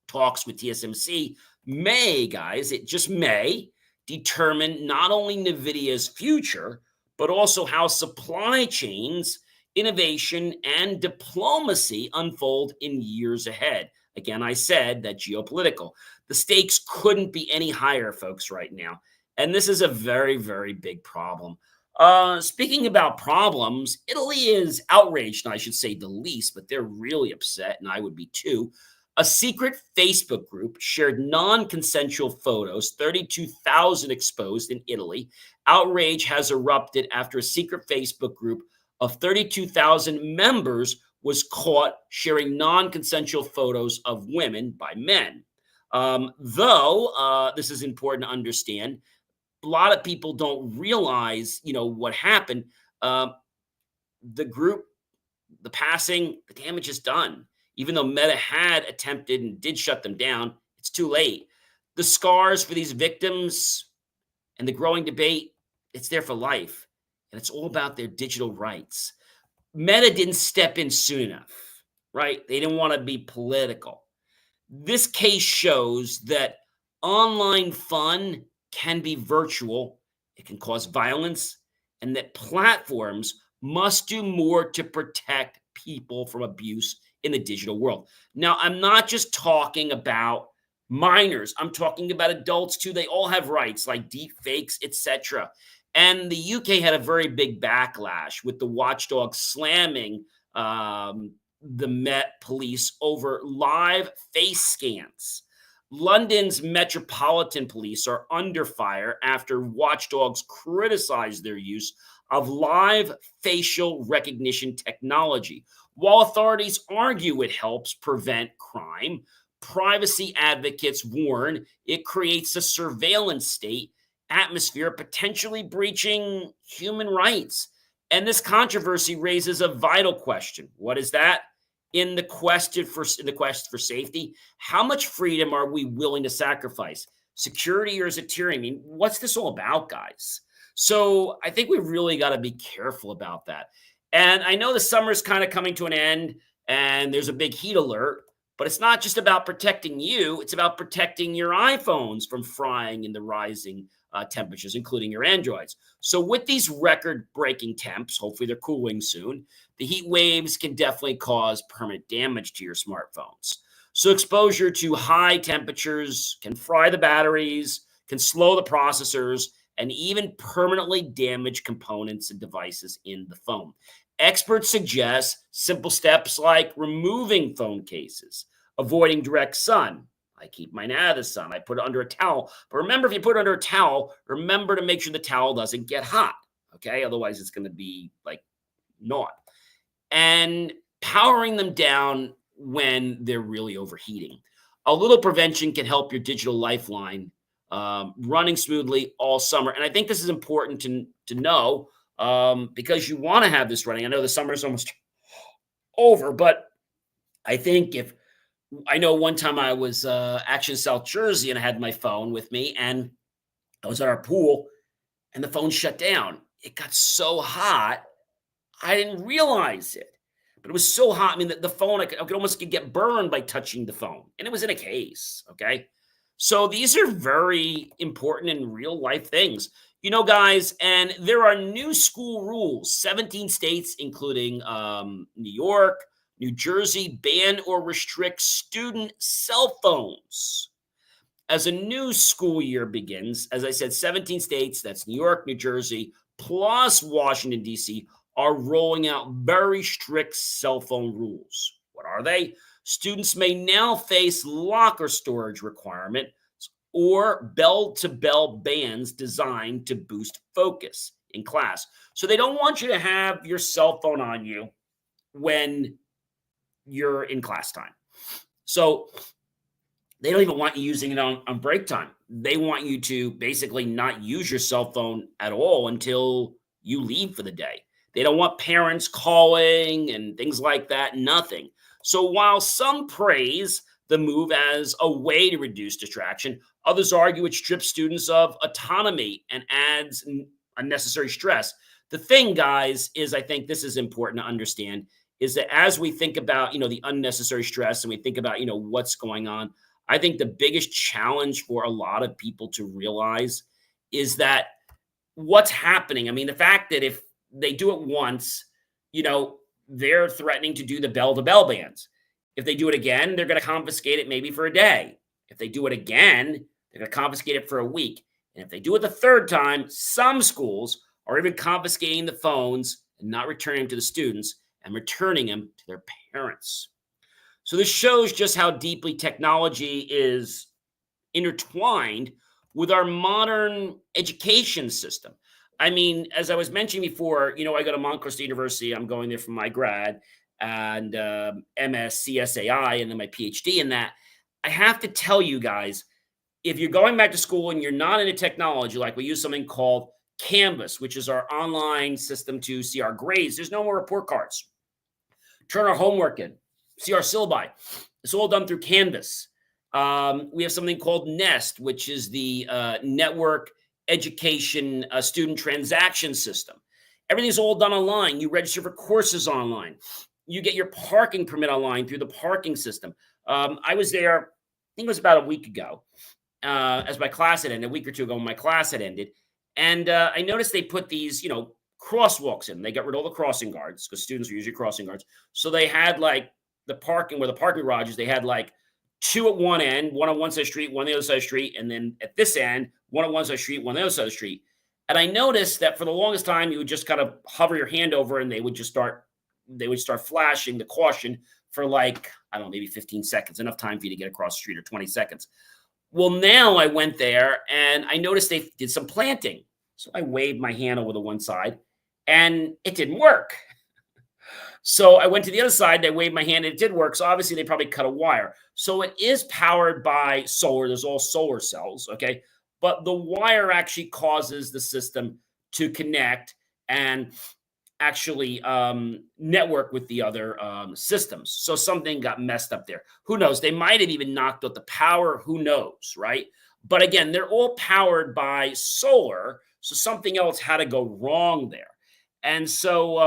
Talks with TSMC may, guys, it just may determine not only NVIDIA's future, but also how supply chains, innovation, and diplomacy unfold in years ahead. Again, I said that geopolitical. The stakes couldn't be any higher, folks, right now. And this is a very, very big problem. Speaking about problems, Italy is outraged, and I should say the least, but they're really upset, and I would be too. A secret Facebook group shared non consensual photos, 32,000 exposed in Italy. Outrage has erupted after a secret Facebook group of 32,000 members was caught sharing non consensual photos of women by men. Though this is important to understand, a lot of people don't realize, what happened. Um, the group, the passing, the damage is done. Even though Meta had attempted and did shut them down, it's too late. The scars for these victims and the growing debate, it's there for life. And it's all about their digital rights. Meta didn't step in soon enough, right? They didn't want to be political. This case shows that online fun can be virtual, it can cause violence, and that platforms must do more to protect people from abuse in the digital world. Now, I'm not just talking about minors, I'm talking about adults too. They all have rights like deep fakes, etc. And the UK had a very big backlash with the watchdog slamming the Met Police over live face scans. London's Metropolitan Police are under fire after watchdogs criticized their use of live facial recognition technology. While authorities argue it helps prevent crime, privacy advocates warn it creates a surveillance state atmosphere potentially breaching human rights. And this controversy raises a vital question. What is that? In the quest for safety, how much freedom are we willing to sacrifice? Security or is it tyranny? I mean, what's this all about, guys? So I think we've really got to be careful about that. And I know the summer's kind of coming to an end and there's a big heat alert, but it's not just about protecting you, it's about protecting your iPhones from frying in the rising temperatures, including your Androids. So, with these record breaking temps, hopefully they're cooling soon, the heat waves can definitely cause permanent damage to your smartphones. So, exposure to high temperatures can fry the batteries, can slow the processors, and even permanently damage components and devices in the phone. Experts suggest simple steps like removing phone cases, avoiding direct sun. I keep mine out of the sun. I put it under a towel. But remember, if you put it under a towel, remember to make sure the towel doesn't get hot. Okay. Otherwise, it's going to be like not. And powering them down when they're really overheating. A little prevention can help your digital lifeline running smoothly all summer. And I think this is important to know because you want to have this running. I know the summer is almost over, but I think I know one time I was actually in South Jersey and I had my phone with me and I was at our pool and the phone shut down. It got so hot, I didn't realize it. But it was so hot. I mean, the phone, I could almost get burned by touching the phone. And it was in a case, okay? So these are very important and real life things. You know, guys, and there are new school rules. 17 states, including New York, New Jersey, ban or restrict student cell phones. As a new school year begins, as I said, 17 states, that's New York, New Jersey, plus Washington, D.C., are rolling out very strict cell phone rules. What are they? Students may now face locker storage requirements or bell-to-bell bans designed to boost focus in class. So they don't want you to have your cell phone on you when you're in class time. So they don't even want you using it on break time. They want you to basically not use your cell phone at all until you leave for the day. They don't want parents calling and things like that, nothing. So while some praise the move as a way to reduce distraction, others argue it strips students of autonomy and adds unnecessary stress. The thing, guys, is I think this is important to understand, is that as we think about, the unnecessary stress and we think about, what's going on, I think the biggest challenge for a lot of people to realize is that what's happening. I mean, the fact that if they do it once, they're threatening to do the bell-to-bell bans. If they do it again, they're going to confiscate it maybe for a day. If they do it again, they're going to confiscate it for a week. And if they do it the third time, some schools are even confiscating the phones and not returning them to the students and returning them to their parents. So this shows just how deeply technology is intertwined with our modern education system. I mean, as I was mentioning before, I go to Montclair State University. I'm going there for my grad and MS, CSAI, and then my PhD in that. I have to tell you guys, if you're going back to school and you're not into technology, like we use something called Canvas, which is our online system to see our grades, there's no more report cards. Turn our homework in, see our syllabi. It's all done through Canvas. We have something called Nest, which is the network education student transaction system. Everything's all done online. You register for courses online. You get your parking permit online through the parking system. I was there, I think it was about a week ago, as my class had ended, a week or two ago when my class had ended. And I noticed they put these, crosswalks in. They got rid of all the crossing guards because students are usually crossing guards. So they had like the parking garages, they had like two at one end, one on one side of the street, one on the other side of the street. And then at this end, one on one side of the street, one on the other side of the street. And I noticed that for the longest time, you would just kind of hover your hand over and they would start flashing the caution for like, I don't know, maybe 15 seconds, enough time for you to get across the street, or 20 seconds. Well, now I went there and I noticed they did some planting. So I waved my hand over the one side and it didn't work. So I went to the other side, and I waved my hand, and it did work. So obviously they probably cut a wire. So it is powered by solar. There's all solar cells, okay? But the wire actually causes the system to connect and actually network with the other systems. So something got messed up there. Who knows? They might have even knocked out the power. Who knows, right? But again, they're all powered by solar. So something else had to go wrong there. And so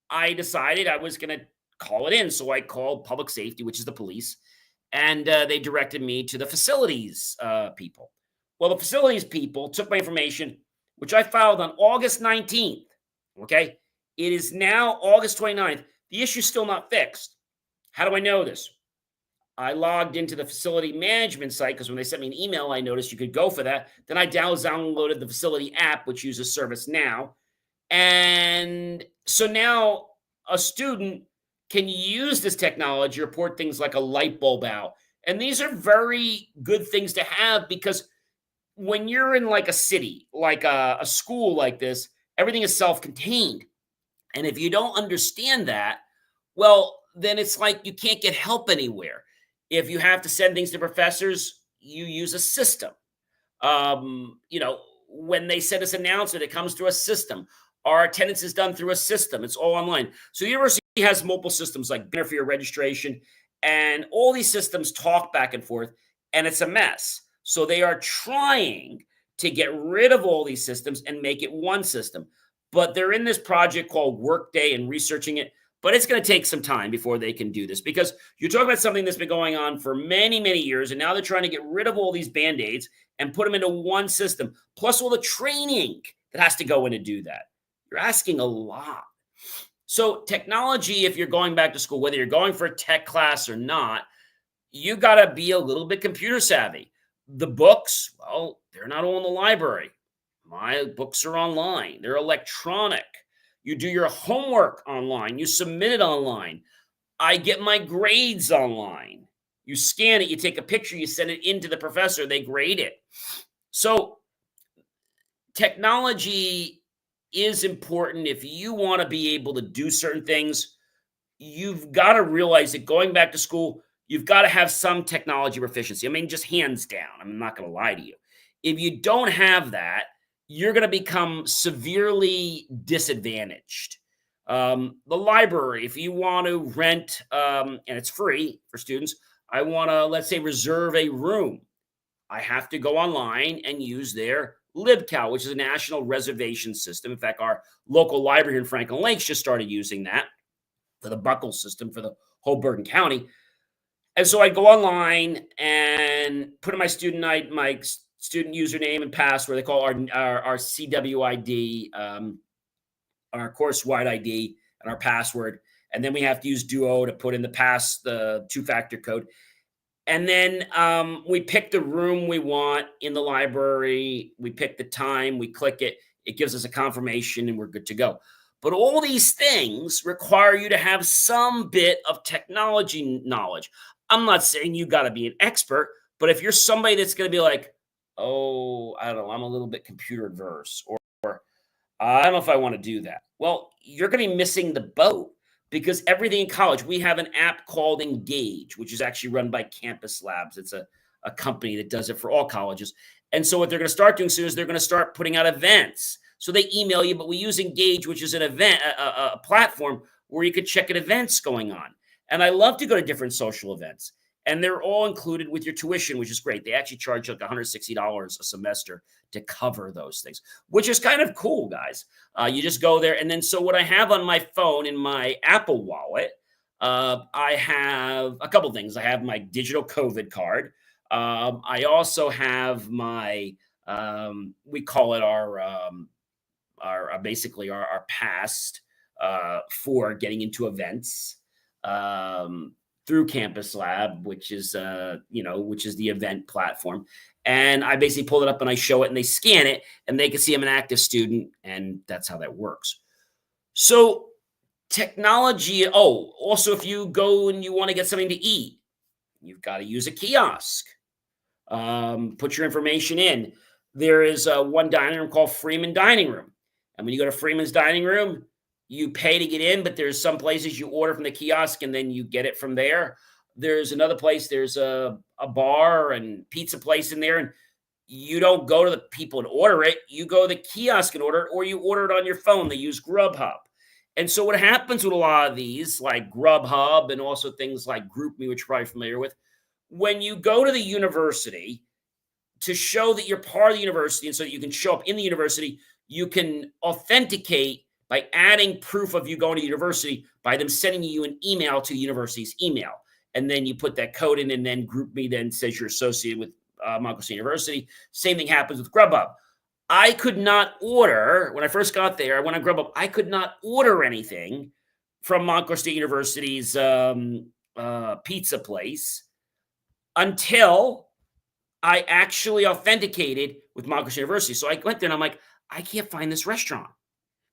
I decided I was going to call it in. So I called public safety, which is the police, and they directed me to the facilities people. Well, the facilities people took my information, which I filed on August 19th. Okay. It is now August 29th. The issue's still not fixed. How do I know this? I logged into the facility management site because when they sent me an email, I noticed you could go for that. Then I downloaded the facility app, which uses ServiceNow. And so now a student can use this technology to report things like a light bulb out. And these are very good things to have because when you're in like a city, like a school like this, everything is self-contained. And if you don't understand that, well, then it's like you can't get help anywhere. If you have to send things to professors, you use a system. When they send us an announcement, it comes through a system. Our attendance is done through a system. It's all online. So the university has multiple systems like banner for your registration, and all these systems talk back and forth, and it's a mess. So they are trying to get rid of all these systems and make it one system. But they're in this project called Workday and researching it. But it's going to take some time before they can do this because you're talking about something that's been going on for many, many years. And now they're trying to get rid of all these band-aids and put them into one system, plus all the training that has to go in to do that. You're asking a lot. So technology, if you're going back to school, whether you're going for a tech class or not, you got to be a little bit computer savvy. The books, well, they're not all in the library. My books are online. They're electronic. You do your homework online. You submit it online. I get my grades online. You scan it, you take a picture, you send it into the professor, they grade it. So technology is important. If you want to be able to do certain things, you've got to realize that going back to school, you've got to have some technology proficiency. I mean, just hands down. I'm not going to lie to you. If you don't have that, you're going to become severely disadvantaged. The library, if you want to rent, and it's free for students, I want to, let's say, reserve a room. I have to go online and use their LibCal, which is a national reservation system. In fact, our local library here in Franklin Lakes just started using that for the Buckle system for the whole Bergen County. And so I go online and put in my student username and password. They call our CWID, our course-wide ID, and our password. And then we have to use Duo to put in the two-factor code. And then we pick the room we want in the library. We pick the time. We click it. It gives us a confirmation, and we're good to go. But all these things require you to have some bit of technology knowledge. I'm not saying you got to be an expert, but if you're somebody that's going to be like, oh, I don't know, I'm a little bit computer adverse, or I don't know if I want to do that. Well, you're going to be missing the boat because everything in college, we have an app called Engage, which is actually run by Campus Labs. It's a company that does it for all colleges. And so what they're going to start doing soon is they're going to start putting out events. So they email you, but we use Engage, which is an event, a platform where you could check at events going on. And I love to go to different social events. And they're all included with your tuition, which is great. They actually charge like $160 a semester to cover those things, which is kind of cool, guys. You just go there. And then so what I have on my phone in my Apple Wallet, I have a couple things. I have my digital COVID card. I also have my, we call it basically our pass for getting into events. Through Campus Lab, which is the event platform. And I basically pull it up and I show it and they scan it and they can see I'm an active student. And that's how that works. So technology. Oh, also, if you go and you want to get something to eat, you've got to use a kiosk. Put your information in. There is one dining room called Freeman Dining Room. And when you go to Freeman's Dining Room, you pay to get in, but there's some places you order from the kiosk and then you get it from there. There's another place, there's a bar and pizza place in there, and you don't go to the people and order it. You go to the kiosk and order it, or you order it on your phone. They use Grubhub. And so what happens with a lot of these, like Grubhub and also things like GroupMe, which you're probably familiar with, when you go to the university to show that you're part of the university and so that you can show up in the university, you can authenticate by adding proof of you going to university by them sending you an email to the university's email. And then you put that code in, and then GroupMe then says you're associated with Montclair State University. Same thing happens with Grubhub. I could not order, when I first got there, I went on Grubhub, I could not order anything from Montclair State University's pizza place until I actually authenticated with Montclair State University. So I went there and I'm like, I can't find this restaurant.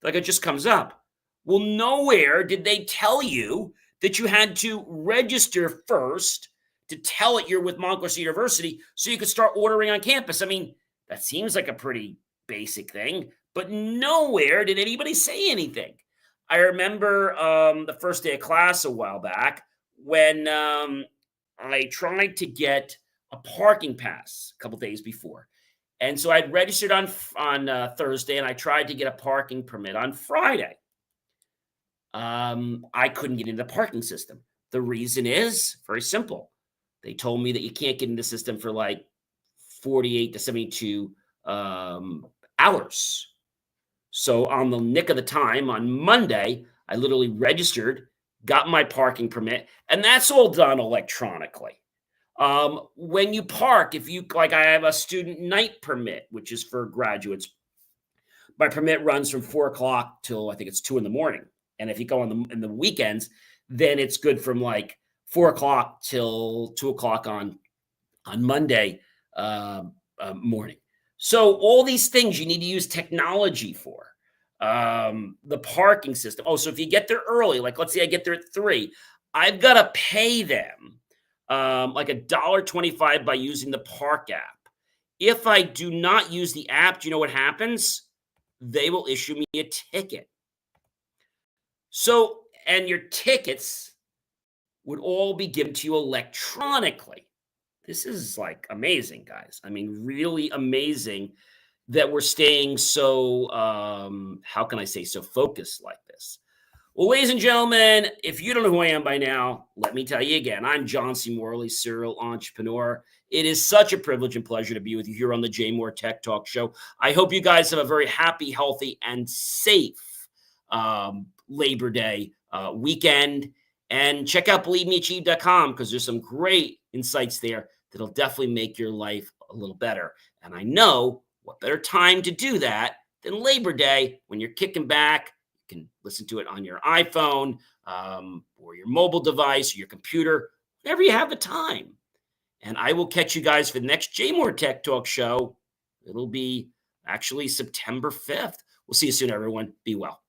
Like, it just comes up. Well, nowhere did they tell you that you had to register first to tell it you're with Montclair State University so you could start ordering on campus. I mean, that seems like a pretty basic thing, but nowhere did anybody say anything. I remember the first day of class a while back when I tried to get a parking pass a couple days before. And so I'd registered on Thursday, and I tried to get a parking permit on Friday. I couldn't get into the parking system. The reason is very simple. They told me that you can't get into the system for like 48 to 72 hours. So on the nick of the time, on Monday, I literally registered, got my parking permit, and that's all done electronically. When you park, if you, like, I have a student night permit, which is for graduates. My permit runs from 4 o'clock till I think it's 2 in the morning. And if you go in the weekends, then it's good from like 4 o'clock till 2 o'clock on Monday morning. So all these things you need to use technology for. The parking system. Oh, so if you get there early, like let's say I get there at 3, I've got to pay them like $1.25 by using the Park app. If I do not use the app, do you know what happens? They will issue me a ticket. So, and your tickets would all be given to you electronically. This is like amazing, guys. I mean, really amazing that we're staying so, how can I say, so focused like this. Well, ladies and gentlemen, if you don't know who I am by now, let me tell you again, I'm John C. Morley, serial entrepreneur. It is such a privilege and pleasure to be with you here on the JMOR Tech Talk Show. I hope you guys have a very happy, healthy, and safe Labor Day weekend. And check out believemeachieve.com because there's some great insights there that'll definitely make your life a little better. And I know what better time to do that than Labor Day when you're kicking back. You can listen to it on your iPhone or your mobile device or your computer, whenever you have the time. And I will catch you guys for the next JMOR Tech Talk Show. It'll be actually September 5th. We'll see you soon, everyone. Be well.